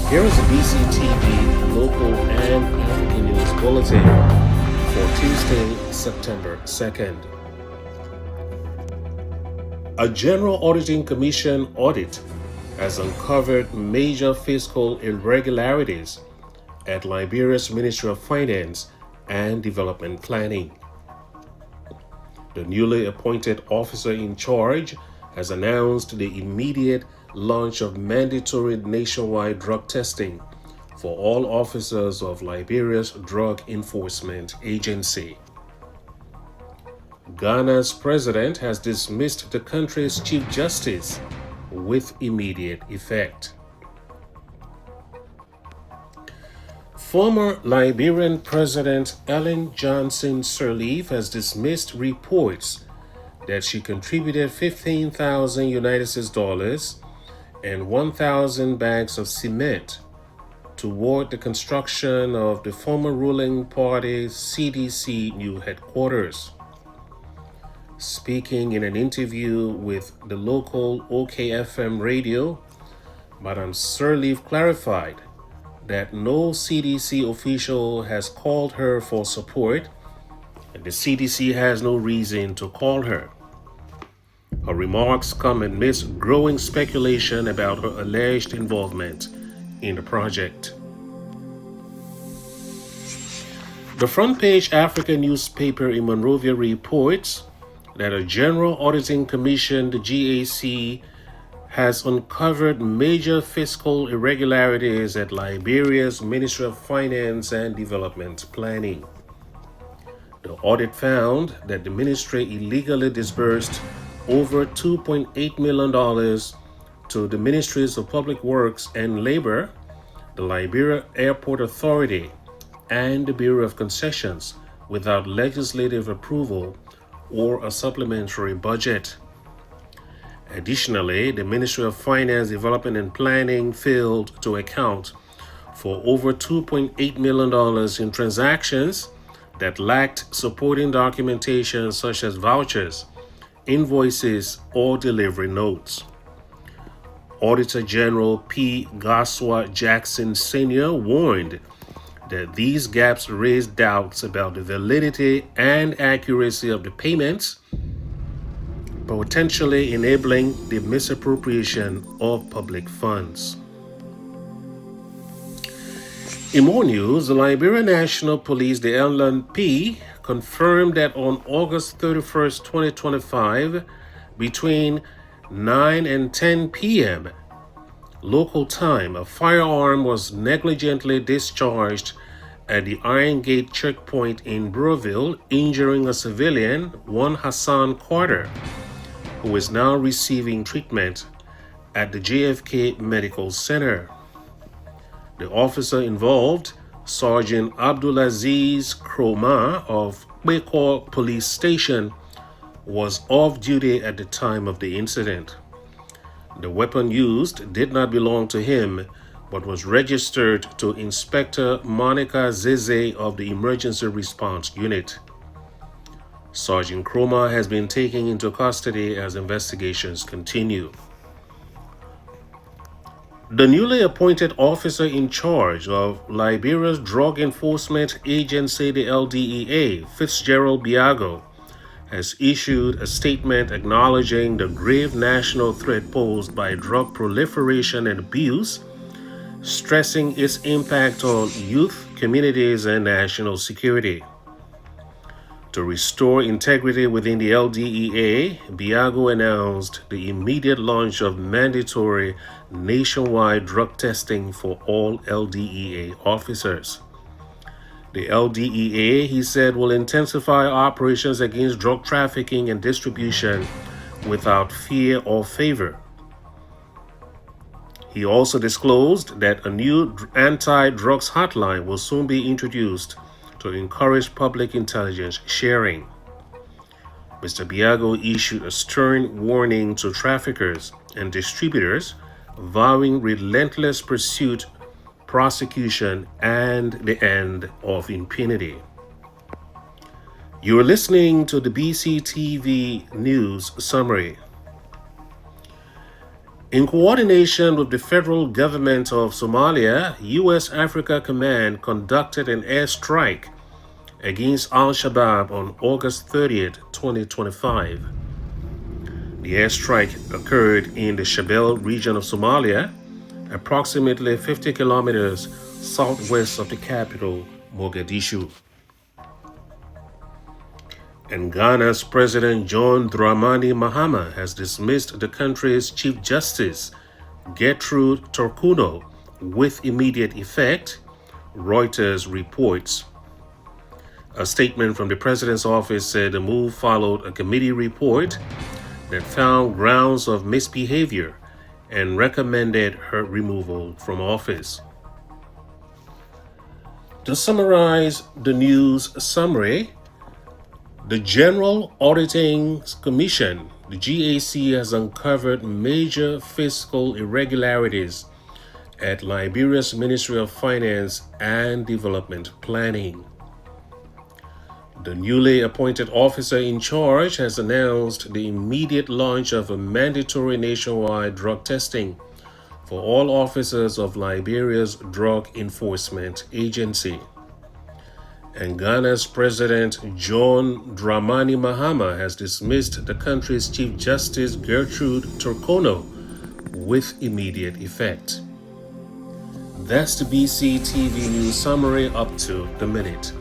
Here is the BCTV local and African news bulletin for Tuesday, September 2nd. A General Auditing Commission audit has uncovered major fiscal irregularities at Liberia's Ministry of Finance and Development Planning. The newly appointed officer in charge has announced the immediate launch of mandatory nationwide drug testing for all officers of Liberia's Drug Enforcement Agency. Ghana's president has dismissed the country's Chief Justice with immediate effect. Former Liberian President Ellen Johnson Sirleaf has dismissed reports that she contributed 15,000 United States dollars and 1,000 bags of cement toward the construction of the former ruling party's CDC new headquarters. Speaking in an interview with the local OKFM radio, Madam Sirleaf clarified that no CDC official has called her for support, and the CDC has no reason to call her. Her remarks come amidst growing speculation about her alleged involvement in the project. The Front Page African newspaper in Monrovia reports that a General Auditing Commission, the GAC, has uncovered major fiscal irregularities at Liberia's Ministry of Finance and Development Planning. The audit found that the ministry illegally disbursed over $2.8 million to the Ministries of Public Works and Labor, the Liberia Airport Authority, and the Bureau of Concessions without legislative approval or a supplementary budget. Additionally, the Ministry of Finance, Development and Planning failed to account for over $2.8 million in transactions that lacked supporting documentation such as vouchers, invoices, or delivery notes. Auditor General P. Gaswa Jackson Sr. warned that these gaps raised doubts about the validity and accuracy of the payments, potentially enabling the misappropriation of public funds. In more news, the Liberia National Police, the LNP, confirmed that on August 31st, 2025, between 9 and 10 p.m. local time, a firearm was negligently discharged at the Iron Gate checkpoint in Breville, injuring a civilian, one Hassan Carter, who is now receiving treatment at the JFK Medical Center. The officer involved, Sergeant Abdulaziz Kroma of Bekor Police Station, was off duty at the time of the incident. The weapon used did not belong to him, but was registered to Inspector Monica Zeze of the Emergency Response Unit. Sergeant Kroma has been taken into custody as investigations continue. The newly appointed officer in charge of Liberia's Drug Enforcement Agency, the LDEA, Fitzgerald Biago, has issued a statement acknowledging the grave national threat posed by drug proliferation and abuse, stressing its impact on youth, communities, and national security. To restore integrity within the LDEA, Biago announced the immediate launch of mandatory nationwide drug testing for all LDEA officers. The LDEA, he said, will intensify operations against drug trafficking and distribution without fear or favor. He also disclosed that a new anti-drugs hotline will soon be introduced to encourage public intelligence sharing. Mr. Biago issued a stern warning to traffickers and distributors, vowing relentless pursuit, prosecution, and the end of impunity. You are listening to the BCTV News Summary. In coordination with the federal government of Somalia, U.S. Africa Command conducted an airstrike against Al-Shabaab on August 30th, 2025. The airstrike occurred in the Shabelle region of Somalia, approximately 50 kilometers southwest of the capital, Mogadishu. And Ghana's President John Dramani Mahama has dismissed the country's Chief Justice, Gertrude Torkuno, with immediate effect, Reuters reports. A statement from the president's office said the move followed a committee report that found grounds of misbehavior and recommended her removal from office. To summarize the news summary, the General Auditing Commission, the GAC, has uncovered major fiscal irregularities at Liberia's Ministry of Finance and Development Planning. The newly appointed officer in charge has announced the immediate launch of a mandatory nationwide drug testing for all officers of Liberia's Drug Enforcement Agency. And Ghana's President John Dramani Mahama has dismissed the country's Chief Justice Gertrude Torkono with immediate effect. That's the BCTV News Summary up to the minute.